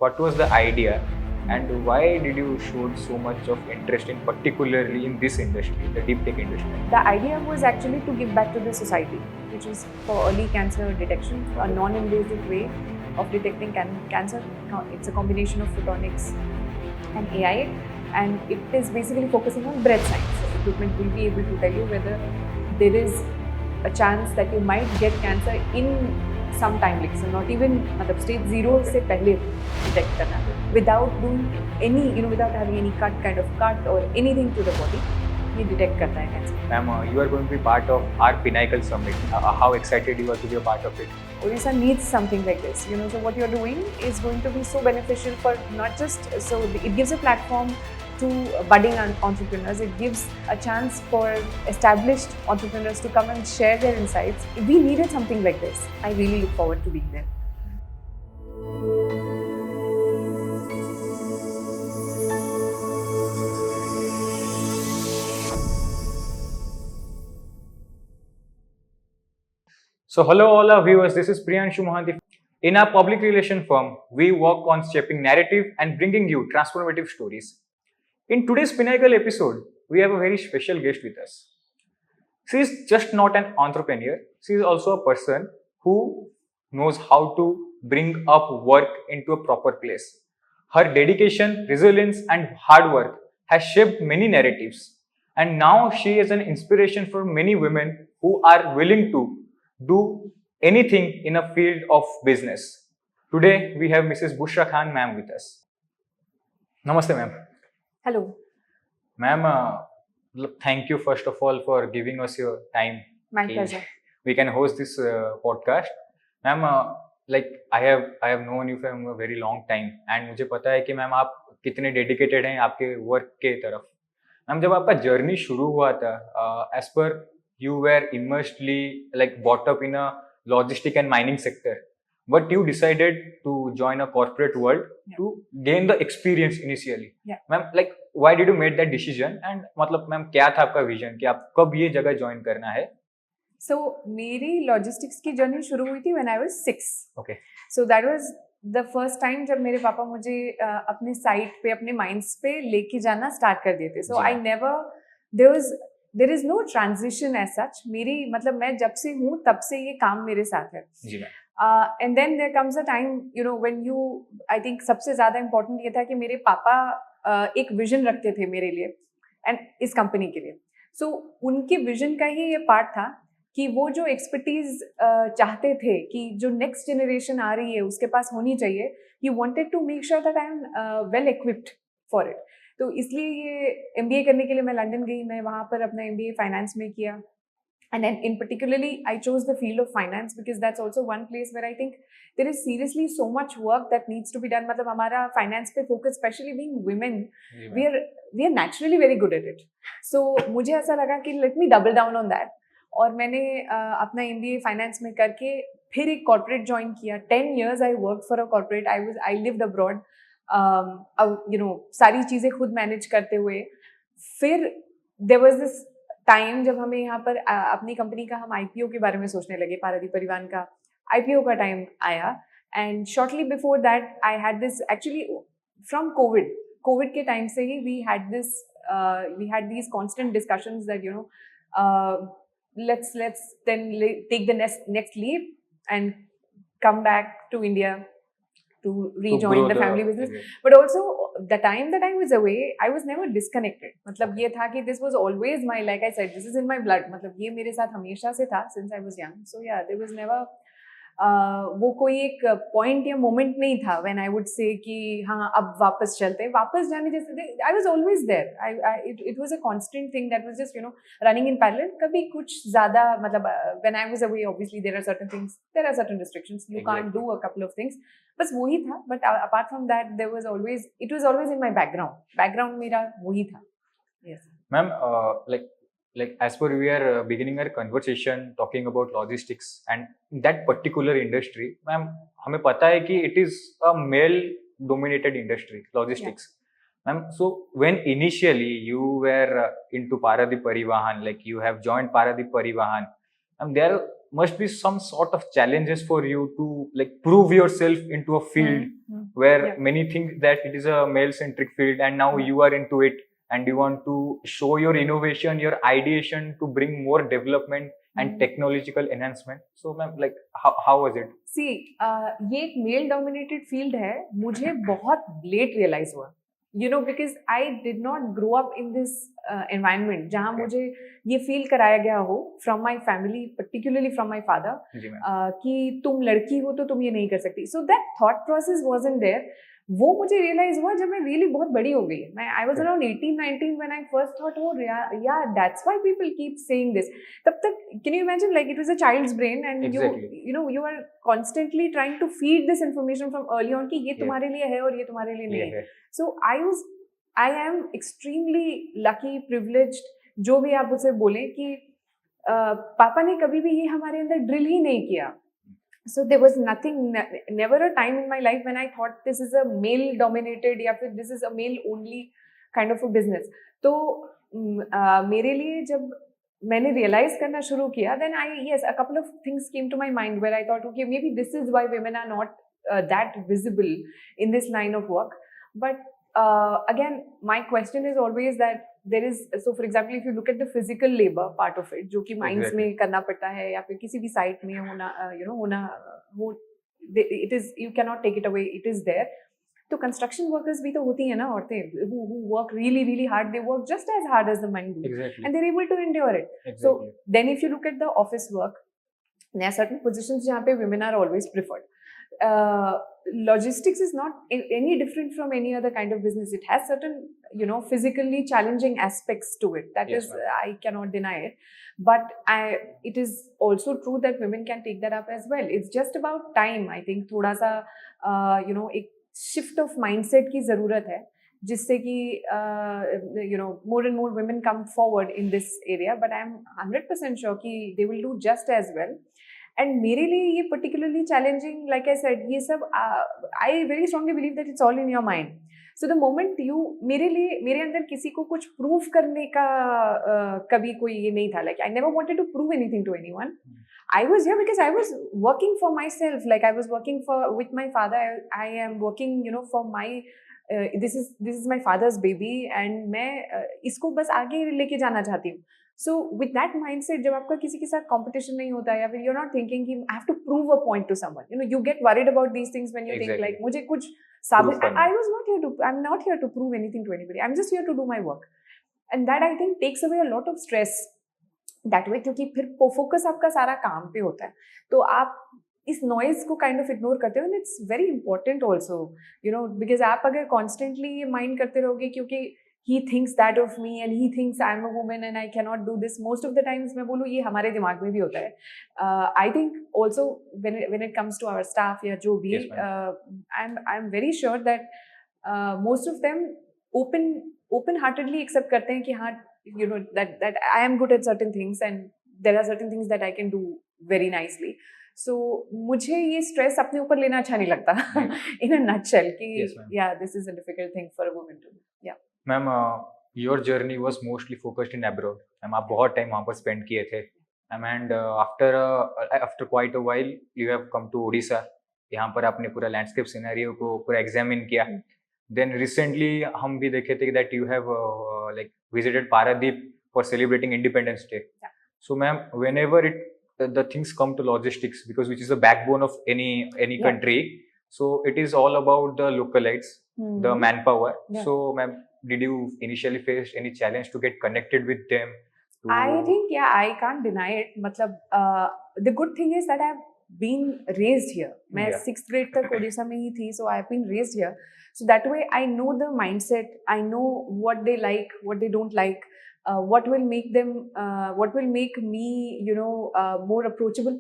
what was the idea, and why did you show so much of interest in particularly in this industry, the deep tech industry? The idea was actually to give back to the society, which is for early cancer detection, a non-invasive way of detecting cancer. It's a combination of photonics and AI, and it is basically focusing on breath science. So equipment will be able to tell you whether there is a chance that you might get cancer in some time, like so not even मतलब stage 0 से पहले detect करना, without doing any, without having any kind of cut or anything to the body, ये detect करता है cancer. Ma'am, you are going to be part of our Pinnacle Summit. How excited you are to be a part of it? Odisha needs something like this, so what you're doing is going to be so beneficial for not just, so it gives a platform to budding entrepreneurs, it gives a chance for established entrepreneurs to come and share their insights. We needed something like this. I really look forward to being there. So hello all our viewers, this is Priyanshu Mohanty. In our public relation firm, we work on shaping narrative and bringing you transformative stories. In today's Pinnacle episode, we have a very special guest with us. She is just not an entrepreneur, she is also a person who knows how to bring up work into a proper place. Her dedication, resilience, and hard work has shaped many narratives. And now she is an inspiration for many women who are willing to do anything in a field of business. Today, we have Mrs. Bushra Khan ma'am with us. Namaste ma'am. Hello. Ma'am, thank you first of all for giving us your time. My pleasure. We can host this podcast. Ma'am, like I have known you from a very long time and मुझे पता है कि ma'am आप कितने dedicated हैं आपके work के तरफ. मैम जब आपका जर्नी शुरू हुआ था, as per you were immersely like brought up in a logistic and mining sector, but you decided to join a corporate world to gain the experience initially. Ma'am, like why did you make that decision and मतलब ma'am क्या था आपका vision कि आप कब ये जगह join करना है? So मेरी लॉजिस्टिक्स की जर्नी शुरू हुई थी when I was 6. Okay. So that was the first time जब मेरे पापा मुझे अपने साइट पे अपने माइंस पे लेके जाना स्टार्ट कर दिए थे. So I never there is no transition as such. मेरी मतलब मैं जब से हूँ तब से ये काम मेरे साथ है. जी ma'am. And then there comes a time, when you, I think सबसे ज़्यादा important ये था कि मेरे पापा एक विजन रखते थे मेरे लिए एंड इस कंपनी के लिए. सो उनके विजन का ही ये पार्ट था कि वो जो एक्सपर्टीज चाहते थे कि जो नेक्स्ट जनरेशन आ रही है उसके पास होनी चाहिए, he wanted to make sure that I am well equipped for it. तो इसलिए ये MBA करने के लिए मैं लंदन गई. मैं वहाँ पर अपना MBA फाइनेंस में किया. And then in particularly, I chose the field of finance because that's also one place where I think there is seriously so much work that needs to be done. मतलब हमारा finance पे focus, especially being women, we are naturally very good at it. So मुझे ऐसा लगा कि let me double down on that. और मैंने अपना MBA finance में करके फिर एक corporate join किया. 10 years I worked for a corporate. I lived abroad. सारी चीजें खुद मैनेज करते हुए फिर there was this टाइम जब हमें यहाँ पर अपनी कंपनी का हम IPO के बारे में सोचने लगे. पारादीप परिवहन का IPO का टाइम आया and shortly before that I had this actually from COVID के टाइम से ही we had these constant discussions that let's then take the next leap and come back to India to rejoin the family business. But also the time that I was away, I was never disconnected. मतलब ये था कि this was always my, like I said, this is in my blood. मतलब ये मेरे साथ हमेशा से था since I was young. So yeah, there was never वो कोई एक पॉइंट या मोमेंट नहीं था when I would say कि हाँ अब वापस चलते. वापस जाने जैसे I was always there. It was a constant thing that was just running in parallel. कभी कुछ ज़्यादा मतलब when I was away, obviously there are certain things, there are certain restrictions. You can't do a couple of things. बस वही था. But apart from that, it was always in my background. Background मेरा वही था. Yes. Ma'am, like as per we are beginning our conversation talking about logistics and that particular industry, ma'am, हमें पता है कि it is a male dominated industry, logistics. Ma'am, so when initially you were into Paradeep Parivahan, like you have joined Paradeep Parivahan, there must be some sort of challenges for you to like prove yourself into a field where Yeah. many think that it is a male centric field, and now Yeah. you are into it and you want to show your innovation, your ideation to bring more development and technological enhancement. So ma'am, like how was it? सी ये एक male dominated field है, मुझे बहुत late realize हुआ, you know, because I did not grow up in this environment जहाँ Okay. मुझे ये feel कराया गया हो from my family, particularly from my father, जी मैम. कि तुम लड़की हो तो तुम ये नहीं कर सकती. So that thought process wasn't there. वो मुझे रियलाइज हुआ जब मैं रियली बहुत बड़ी हो गई. मैं I was around 18-19 when I first thought, oh yeah that's why people keep saying this. तब तक can you imagine, like it was a child's brain and Exactly. you know you are constantly trying to feed this information from early on कि ये Yes. तुम्हारे लिए है और ये तुम्हारे लिए नहीं ये है. है. So I am extremely lucky, privileged, जो भी आप उसे बोलें, कि पापा ने कभी भी ये हमारे अंदर ड्रिल ही नहीं किया. So there was nothing, never a time in my life when I thought this is a male dominated या फिर this is a male only kind of a business. तो मेरे लिए जब मैंने रियलाइज करना शुरू किया, then yes, a couple of things came to my mind where I thought, okay, maybe this is why women are not that visible in this line of work. But again, my question is always that there is, so for example, if you look at the physical labor part of it, जो कि mines Exactly. में करना पड़ता है या फिर किसी भी साइट में होना, it is, you cannot take it away, it is there. तो कंस्ट्रक्शन वर्कर्स भी तो होती है ना औरतें, who work really really hard, they work just as hard as the men do. Exactly. And they're able to endure it. Exactly. So then if you look at the office work, there are certain positions जहाँ पे women are always preferred. Logistics is not any different from any other kind of business. It has certain, physically challenging aspects to it. That Yes, is, ma'am. I cannot deny it. But it is also true that women can take that up as well. It's just about time. I think थोड़ा सा, एक shift of mindset की ज़रूरत है, जिससे कि more and more women come forward in this area. But I'm 100% sure कि they will do just as well. And मेरे लिए ये particularly challenging, like I said, ये सब I very strongly believe that it's all in your mind. So the moment मेरे अंदर किसी को कुछ prove करने का कभी कोई ये नहीं था. Like I never wanted to prove anything to anyone. I was here because I was working for myself. Like I was working with my father. I am working, for my. This is my father's baby, and मैं इसको बस आगे लेके जाना चाहती हूँ. So with that mindset, जब आपका किसी के साथ competition नहीं होता, या फिर you're not thinking कि I have to prove a point to someone. You get worried about these things when you think Exactly. like मुझे कुछ साबित. Proof करना. I'm not here to prove anything to anybody. I'm just here to do my work, and that I think takes away a lot of stress that way, क्योंकि फिर focus आपका सारा काम पे होता है. तो आप इस नॉइज को काइंड ऑफ इग्नोर करते हो, and it's very important also, because आप अगर कॉन्स्टेंटली ये माइंड करते रहोगे क्योंकि he thinks that of me and he thinks I'm a woman and I cannot do this, most of the times मैं बोलूँ ये हमारे दिमाग में भी होता है. I think also when it comes to our staff या जो भी, Yes, I'm very sure that most of them open-heartedly accept करते हैं कि हाँ, that I am good at certain things and there are certain things that I can do very nicely. So मुझे ये stress अपने ऊपर लेना अच्छा नहीं लगता in a nutshell कि Yes, ma'am. yeah, this is a difficult thing for a woman to do. Yeah. Ma'am, your journey was mostly focused in abroad. Ma'am आप बहुत टाइम वहाँ पर स्पेंड किए थे ma'am, and after quite a while you have come to Odisha. यहाँ पर आपने पूरा लैंडस्केप सिनेरियो को पूरा एग्जामिन किया. देन रिसेंटली हम भी देखे थे that you have like visited Paradip for celebrating independence day. So ma'am, when ever the things come to logistics, because which is the backbone of any country, so it is all about the localites, the manpower. So ma'am, did you initially face any challenge to get connected with them? I think I can't deny it. मतलब the good thing is that I've been raised here. मैं 6th grade तक ओडिशा में ही थी, so I've been raised here. So that way I know the mindset, I know what they like, what they don't like. What will make me, more approachable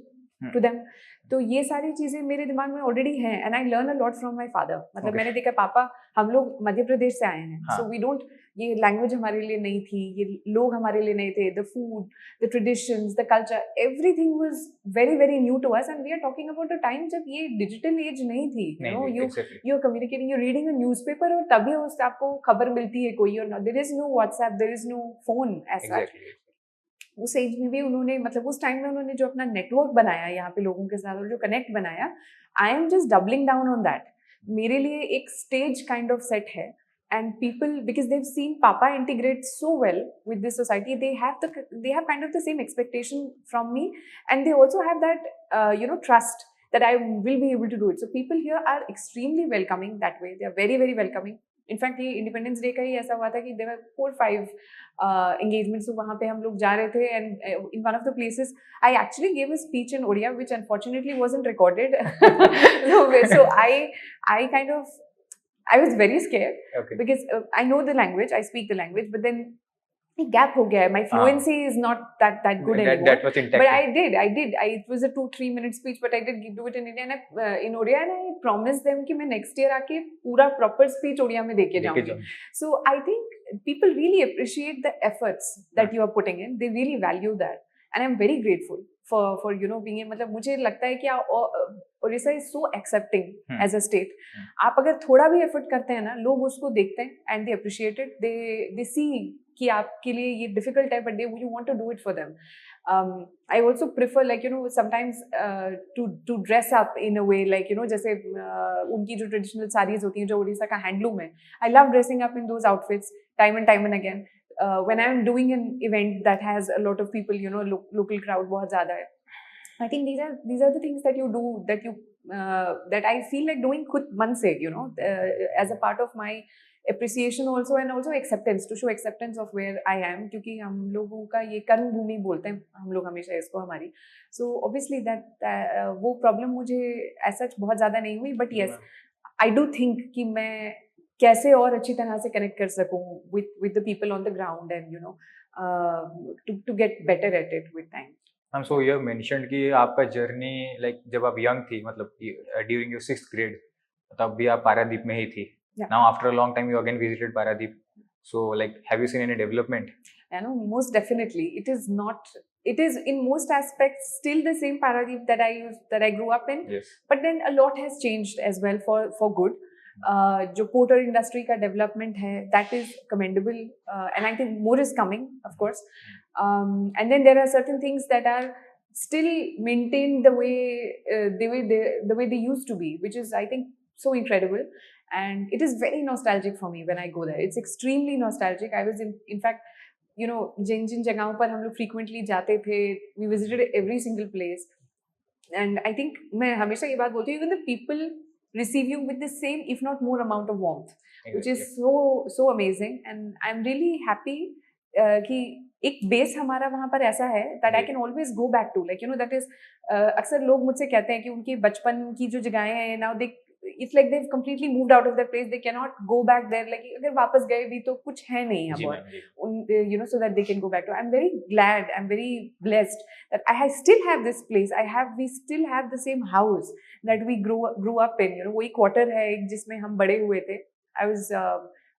to them. तो ये सारी चीजें मेरे दिमाग में ऑलरेडी हैं, and I learn a lot from my father. मतलब मैंने देखा, पापा, हम लोग मध्य प्रदेश से आए हैं, सो वी डोंट, ये लैंग्वेज हमारे लिए नहीं थी, ये लोग हमारे लिए नहीं थे, the food, the traditions, the culture, everything was very very new to us. And we are talking about a time जब ये डिजिटल एज नहीं थी. You are communicating, you reading a newspaper, और तभी उससे आपको खबर मिलती है कोई, और there is no WhatsApp, there is no phone as such. उस एज में भी उन्होंने मतलब उस टाइम में उन्होंने जो अपना नेटवर्क बनाया यहाँ पे लोगों के साथ और जो कनेक्ट बनाया, I am just doubling down on that. मेरे लिए एक स्टेज काइंड ऑफ सेट है. And people, because they've seen Papa integrate so well with this society, they have kind of the same expectation from me, and they also have that trust that I will be able to do it. So people here are extremely welcoming that way. They are very very welcoming. In fact, ये independence day का ही ऐसा हुआ था कि there were 4-5 engagements. So वहाँ पे हम लोग जा रहे थे, and in one of the places I actually gave a speech in Odia, which unfortunately wasn't recorded. so I kind of, I was very scared, Okay. because I know the language, I speak the language, but then a gap ho gaya. My fluency is not that good anymore. That was intact. But I did. It was a 2-3 minute speech, but I did do it in India, and in Odia, and I promised them कि मैं next year आके पूरा proper speech Odia में देके जाऊँगी. So I think people really appreciate the efforts that you are putting in. They really value that, and I'm very grateful for being. मतलब मुझे लगता है कि Odisha is so accepting as a state. आप अगर थोड़ा भी एफर्ट करते हैं ना, लोग उसको देखते हैं and they appreciate it. They see कि आपके लिए ये डिफिकल्ट है, but you want to do it for them. I also prefer, like, sometimes to dress up in a way, like, जैसे उनकी जो ट्रेडिशनल साड़ीज होती हैं जो उड़ीसा का हैंडलूम है, I love dressing up in those outfits time and again. When I am doing an event that has a lot of people, local crowd बहुत ज़्यादा है, I think these are the things that you do, that I feel like doing खुद मन से, as a part of my appreciation also, and also acceptance, to show acceptance of where I am, क्योंकि हम लोगों का ये कर्म भूमि बोलते हैं हम लोग हमेशा इसको हमारी. So obviously that वो problem मुझे as such बहुत ज़्यादा नहीं हुई, but yes, I do think कि मैं कैसे और अच्छी तरह से connect कर सकूँ with the people on the ground, and to get better at it with time. So you have mentioned कि आपका जर्नी, like जब आप यंग थी, मतलब ड्यूरिंग योर 6th grade, तब भी आप पारादीप में ही थी. Now after a long time you again visited Paradeep. So, like, have you seen any development? I know, most definitely. It is in most aspects still the same Paradeep that I grew up in. Yes. But then a lot has changed as well for good. जो porter industry का development है, that is commendable, and I think more is coming, of course. And then there are certain things that are still maintained the way they used to be, which is, I think, so incredible. And it is very nostalgic for me when I go there. It's extremely nostalgic. I was in fact, जिन जगहों पर हम लोग frequently जाते थे, we visited every single place. And I think मैं हमेशा ये बात बोलती हूँ, even the people receive you with the same, if not more, amount of warmth, which is so amazing. And I'm really happy कि एक बेस हमारा वहाँ पर ऐसा है that I can always go back to, like, that is, अक्सर लोग मुझसे कहते हैं कि उनके बचपन की जो जगहें हैं, now it's like they've completely moved out of that place, they cannot go back there, like अगर वापस गए भी तो कुछ है नहीं यहाँ पर, so that they can go back to. I'm very glad, I'm very blessed that I still have this place. We still have the same house that we grew up in, वही quarter है जिसमें हम बड़े हुए थे. I was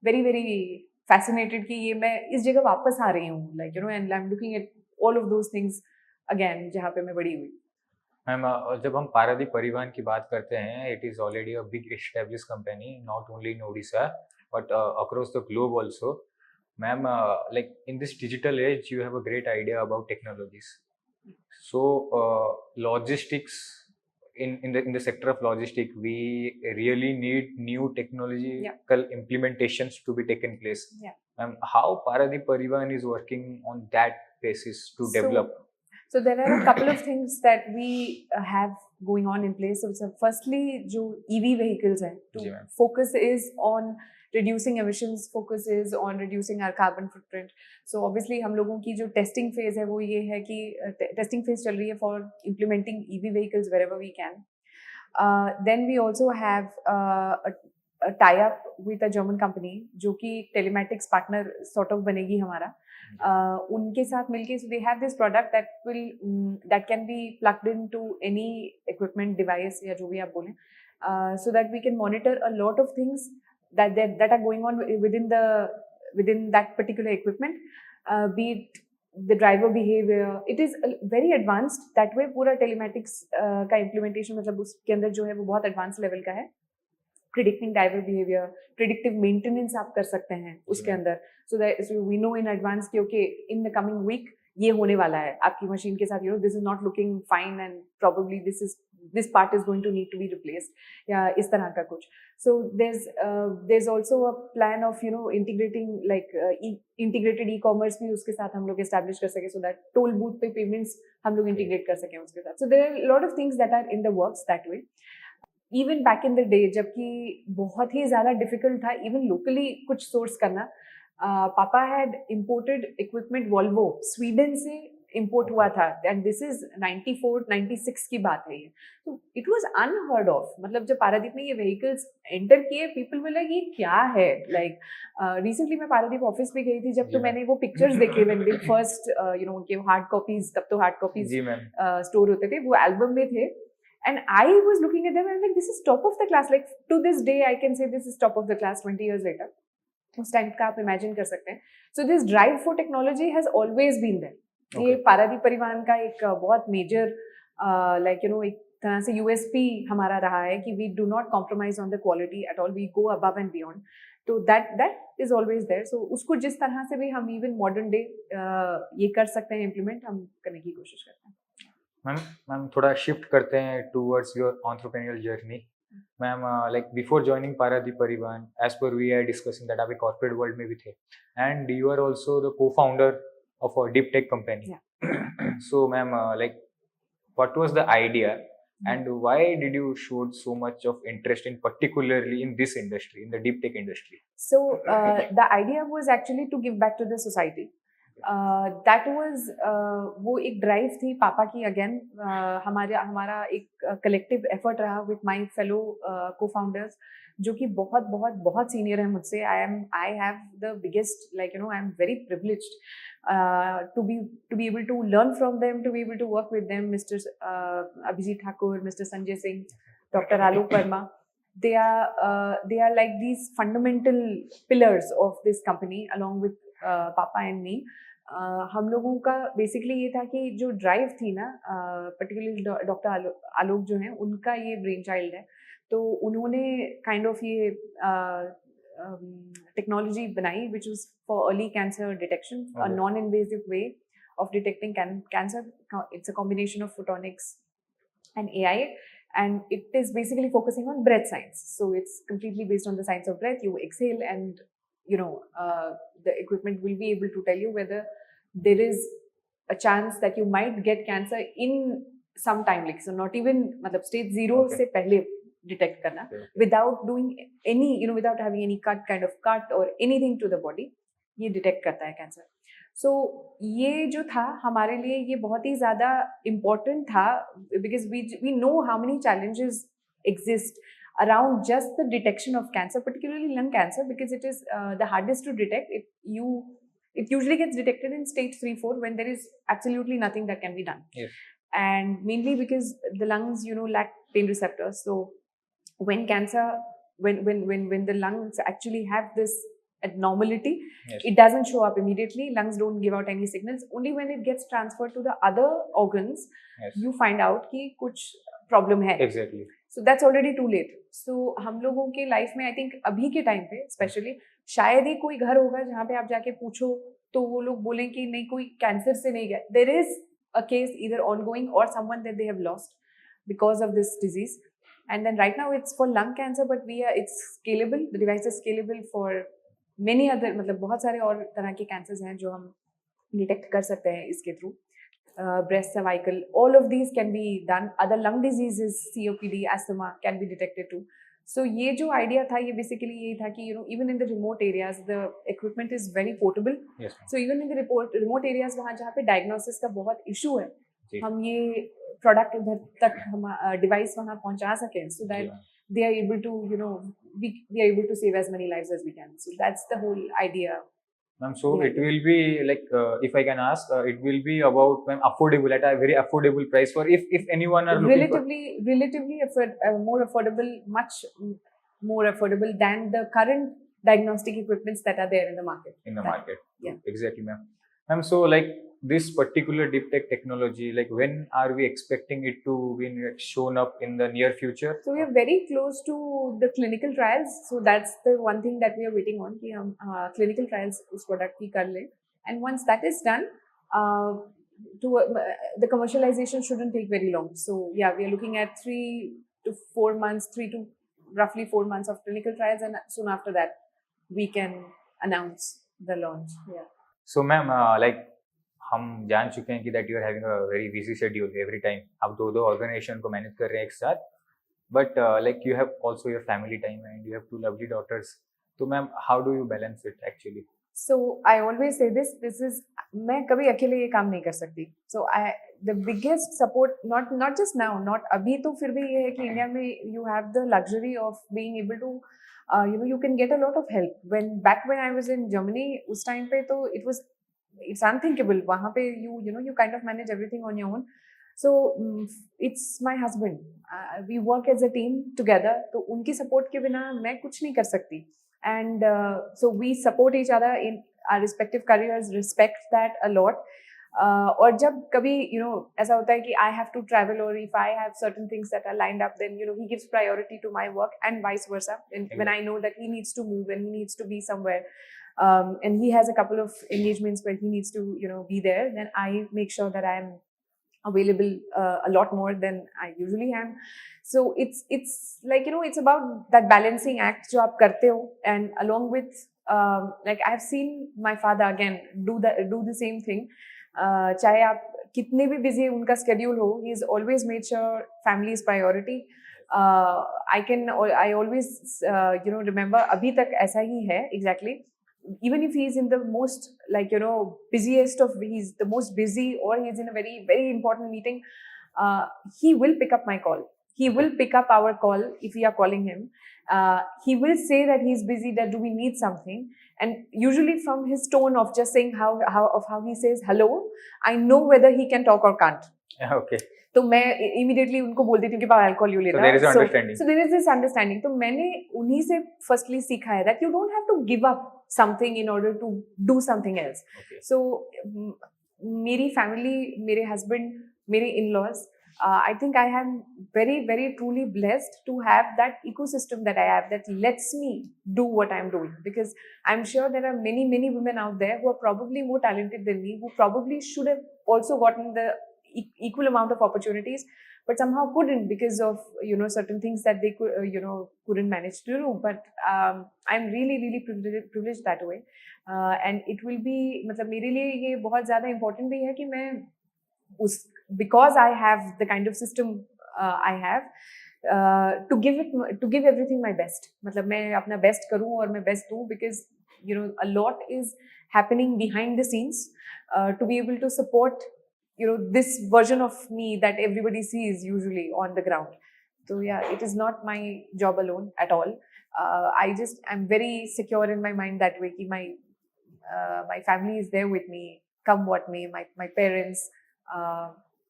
very very fascinated कि ये मैं इस जगह वापस आ रही हूँ, like, and I'm looking at all of those things again जहाँ पे मैं बड़ी हुई. मैम, जब हम पारादीप परिवहन की बात करते हैं, it is already a big established company, not only in Odisha but across the globe also. Ma'am, like in this digital age, you have a great idea about technologies. So logistics, in the sector of logistics, we really need new technological implementations to be taken place. How Paradeep Parivahan is working on that basis to develop? So there are a couple of things that we have going on in place. So firstly, जो EV vehicles हैं, focus is on reducing emissions, focus is on reducing our carbon footprint. So obviously हम लोगों की जो testing phase है वो ये है कि testing phase चल रही है for implementing EV vehicles wherever we can. Then we also have a tie-up with a German company जो कि telematics partner sort of बनेगी हमारा. उनके साथ मिलके, so they have this product that can be plugged into any equipment device या जो भी आप बोलें, so that we can monitor a lot of things that are going on within that particular equipment, be it the driver behavior. It is very advanced that way. पूरा telematics का implementation, मतलब उसके अंदर जो है वो बहुत advanced level का है. Predicting driver behavior, predictive maintenance आप कर सकते हैं उसके अंदर, so we know in advance कि okay, in the coming week ये होने वाला है आपकी मशीन के साथ, this is not looking fine and probably this part is going to need to be replaced या इस तरह का कुछ. So there's also a plan of integrating like integrated e-commerce भी उसके साथ हम लोग establish कर सके, so that toll booth पे payments हम लोग integrate कर सकें उसके साथ. So there are a lot of things that are in the works that way. Even back in the day जबकि बहुत ही ज़्यादा difficult था even locally कुछ source करना, पापा had imported equipment Volvo Sweden से इम्पोर्ट हुआ था, एंड दिस इज 94-96 की बात है ये. तो इट वाज अनहर्ड ऑफ. मतलब जब पारादीप में ये व्हीकल्स एंटर किए, पीपल वर लाइक ये क्या है. लाइक रिसेंटली मैं पारादीप ऑफिस भी गई थी जब, तो मैंने वो पिक्चर्स देखे व्हेन दे फर्स्ट उनके हार्ड कॉपीज, तब तो हार्ड कॉपीज स्टोर होते थे, वो एल्बम में थे. And I was looking at them and like, this is top of the class. Like to this day, I can say this is top of the class 20 years later. उस time का आप imagine कर सकते हैं. So this drive for technology has always been there. ये पारादीप परिवहन का एक बहुत मेजर एक तरह से यूएसपी हमारा रहा है कि we do not compromise on the quality at all, we go above and beyond. तो that is always there. So उसको जिस तरह से भी हम इवन मॉडर्न डे ये कर सकते हैं इम्प्लीमेंट, हम करने की कोशिश करते हैं. मैम थोड़ा शिफ्ट करते हैं towards your entrepreneurial journey. Ma'am like before joining Paradip Parivahan, as पर वी आर डिस्कसिंग दैट आप कॉर्पोरेट वर्ल्ड में भी थे, and you are also the co founder of a deep tech company. Yeah. So ma'am, like what was the idea and why did you show so much of interest in particularly in this industry, in the deep tech industry? So the idea was actually to give back to the society. That was वो एक drive थी पापा की. Again हमारा एक collective effort रहा with my fellow co-founders, जो कि बहुत बहुत बहुत सीनियर है मुझसे. I have the biggest I am very privileged to be able to learn from them, to be able to work with them. Mr. Abhijit Thakur, Mr. Sanjay Singh, Dr. Alok Verma, they are like these fundamental pillars of this company along with Papa and me. हम लोगों का basically ये था कि जो drive थी ना, particularly doctor आलोक जो हैं, उनका ये ब्रेन चाइल्ड है. तो उन्होंने काइंड ऑफ ये technology बनाई which was for early cancer detection, a non-invasive way of detecting cancer. It's a combination of photonics and AI, and it is basically focusing on breath science. So it's completely based on the science of breath. You exhale and the equipment will be able to tell you whether there is a chance that you might get cancer in some time, like so not even मतलब stage 0 से पहले detect करना, without doing any without having any cut kind of cut और anything to the body, ये detect करता है cancer. सो ये जो था हमारे लिए ये बहुत ही ज़्यादा इम्पोर्टेंट था, because we know how many challenges exist around just the detection of cancer, particularly lung cancer, because it is the hardest to detect. It usually gets detected in stage 3-4 when there is absolutely nothing that can be done. Yes. And mainly because the lungs lack pain receptors. So when the lungs actually have this abnormality, yes, it doesn't show up immediately. Lungs don't give out any signals. Only when it gets transferred to the other organs, yes, you find out कि कुछ problem है. Exactly. So that's already too late. So हम लोगों के life में I think अभी के time पे स्पेशली शायद ही कोई घर होगा जहाँ पे आप जाके पूछो तो वो लोग बोलें कि नहीं, कोई कैंसर से नहीं गया. There is a case either ongoing or someone that they have lost because of this disease. And then right now it's for lung cancer, but it's scalable. The device is scalable for many other, मतलब बहुत सारे और तरह के cancers हैं जो हम detect कर सकते हैं इसके through. Breast, cervical, all of these can be done. Other lung diseases, COPD, asthma can be detected too. So ये जो idea था, ये basically ये था कि even in the remote areas the equipment is very portable. Yes, so even in the remote areas वहाँ जहाँ पे diagnosis का बहुत issue है, हम ये प्रोडक्ट इधर तक हम डिवाइस वहाँ पहुँचा सकें, so that they are able to we are able to save as many lives as we can. So that's the whole idea. Ma'am, so it will be like if I can ask, it will be about affordable, at a very affordable price for if anyone are looking relatively more affordable, much more affordable than the current diagnostic equipments that are there in the market. Yeah, exactly, ma'am. So like this particular deep tech technology, like when are we expecting it to be shown up in the near future? So we are very close to the clinical trials. So that's the one thing that we are waiting on, कि हम clinical trials उस product की कर लें. And once that is done, uh, the commercialization shouldn't take very long. So yeah, we are looking at 3 to 4 months, 3 to roughly 4 months of clinical trials, and soon after that we can announce the launch. Yeah. So ma'am like हम जान चुके हैं कि that you are having a very busy schedule every time. आप दो organisation को manage कर रहे हैं एक साथ, but like you have also your family time and you have 2 lovely daughters. तो ma'am how do you balance it actually? So I always say this is मैं कभी अकेले ये काम नहीं कर सकती. So the biggest support, not just now, not अभी तो फिर भी ये है कि इंडिया में you have the luxury of being able to you can get a lot of help. When I was in Germany उस time पे तो it's unthinkable. वहाँ पे you kind of manage everything on your own. So it's my husband. We work as a team together. तो उनकी support के बिना मैं कुछ नहीं कर सकती. And so we support each other in our respective careers, respect that a lot. और जब कभी ऐसा होता है कि I have to travel, or if I have certain things that are lined up, then he gives priority to my work and vice versa. And when I know that he needs to move and he needs to be somewhere, and he has a couple of engagements where he needs to be there, then I make sure that I am available a lot more than I usually am. So it's like it's about that balancing act जो आप करते हो, and along with like I have seen my father again do the same thing. चाहे आप कितने भी busy उनका schedule हो, he's always made sure family is priority. I always remember अभी तक ऐसा ही है exactly. Even if he's in the most busiest of, he's the most busy, or he's in a very very important meeting, he will pick up my call. He will pick up our call if we are calling him. He will say that he's busy, that do we need something, and usually from his tone of just saying how he says hello, I know whether he can talk or can't. Okay. तो मैं immediately उनको बोल देती हूँ कि पापा I'll call you later. So there is an understanding. So there is this understanding. तो मैंने उन्हीं से firstly सीखा है that you don't have to give up something in order to do something else. Okay. So मेरी family, मेरे husband, मेरे in-laws, I think I am very very truly blessed to have that ecosystem that I have that lets me do what I'm doing, because I'm sure there are many women out there who are probably more talented than me, who probably should have also gotten the equal amount of opportunities, but somehow couldn't because of certain things that they could couldn't manage to do. But I'm really privileged that way, and it will be मतलब मेरे लिए ये बहुत ज़्यादा important भी है कि मैं because I have the kind of system I have, to give everything my best. मतलब मैं अपना best करूँ और मैं best दूँ, because a lot is happening behind the scenes to be able to support this version of me that everybody sees usually on the ground. So yeah, it is not my job alone at all. I'm very secure in my mind that way कि my family is there with me, come what may. My parents,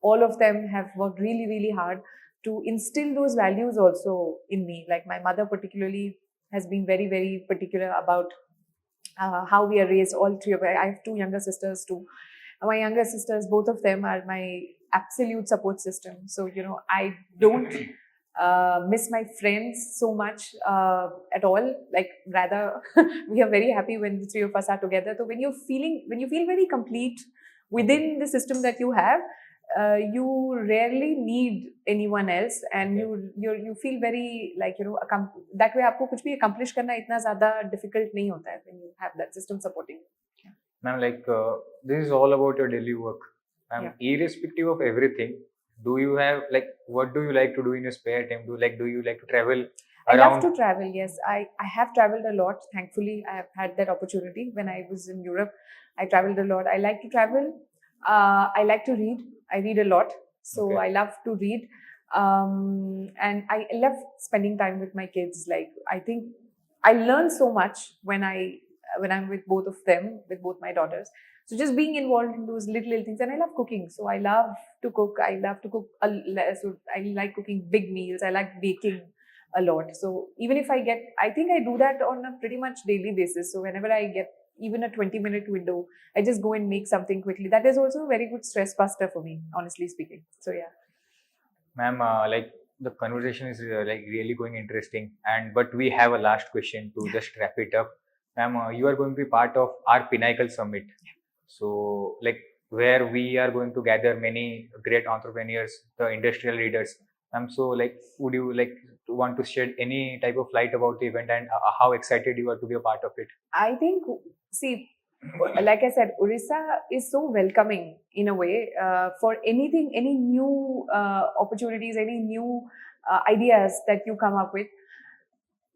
all of them have worked really hard to instill those values also in me. Like my mother particularly has been very particular about how we are raised. All three of us. I have 2 younger sisters too. My younger sisters, both of them are my absolute support system. So I don't miss my friends so much at all. Like rather, we are very happy when the 3 of us are together. So when you feel very complete within the system that you have, you rarely need anyone else, and you feel very like that way आपको कुछ भी accomplish करना इतना ज़्यादा difficult नहीं होता है when you have that system supporting you. Ma'am, like this is all about your daily work. Ma'am, irrespective of everything, do you have what do you like to do in your spare time? Do you like to travel around? I love to travel. Yes, I have traveled a lot. Thankfully, I have had that opportunity when I was in Europe. I traveled a lot. I like to travel. I like to read. I read a lot, so Okay. I love to read. And I love spending time with my kids. Like I think I learn so much when I'm with both of them, with both my daughters. So just being involved in those little things, and I love cooking. So I love to cook. I love to cook. So I like cooking big meals. I like baking a lot. So even if I think I do that on a pretty much daily basis. So whenever I get even a 20-minute window, I just go and make something quickly. That is also a very good stress buster for me, honestly speaking. So yeah. Ma'am, like the conversation is really going interesting, but we have a last question to just wrap it up. Ma'am, you are going to be part of our Pinnacle Summit. So where we are going to gather many great entrepreneurs, the industrial leaders. So like, would you like want to shed any type of light about the event and how excited you are to be a part of it? I think, see, like I said, Orissa is so welcoming in a way for anything, any new opportunities, any new ideas that you come up with.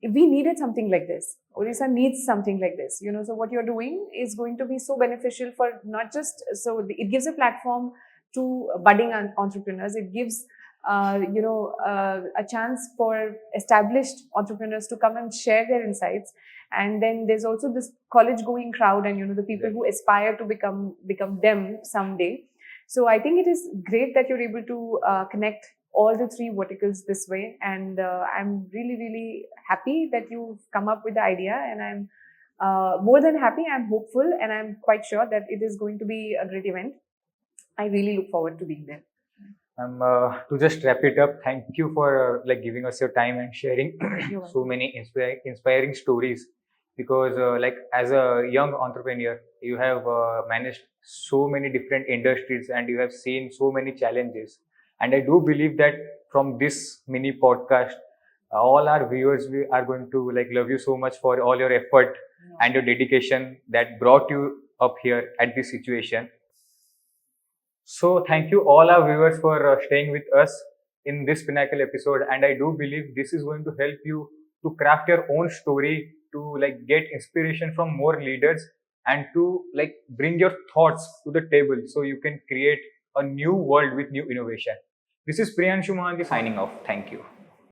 We needed something like this. Orissa needs something like this, you know. So what you're doing is going to be so beneficial for not just, so it gives a platform to budding entrepreneurs. It gives a chance for established entrepreneurs to come and share their insights. And then there's also this college going crowd, and the people who aspire to become them someday. So I think it is great that you're able to connect all the three verticals this way, and I'm really happy that you've come up with the idea, and I'm more than happy. I'm hopeful, and I'm quite sure that it is going to be a great event. I really look forward to being there. To just wrap it up, thank you for like giving us your time and sharing so many inspiring stories. Because like as a young entrepreneur, you have managed so many different industries and you have seen so many challenges. And I do believe that from this mini podcast, all our viewers are going to like love you so much for all your effort and your dedication that brought you up here at this situation. So thank you all our viewers for staying with us in this Pinnacle episode, and I do believe this is going to help you to craft your own story, to like get inspiration from more leaders, and to like bring your thoughts to the table so you can create a new world with new innovation. This is Priyanshu Mohanty signing off. Thank you.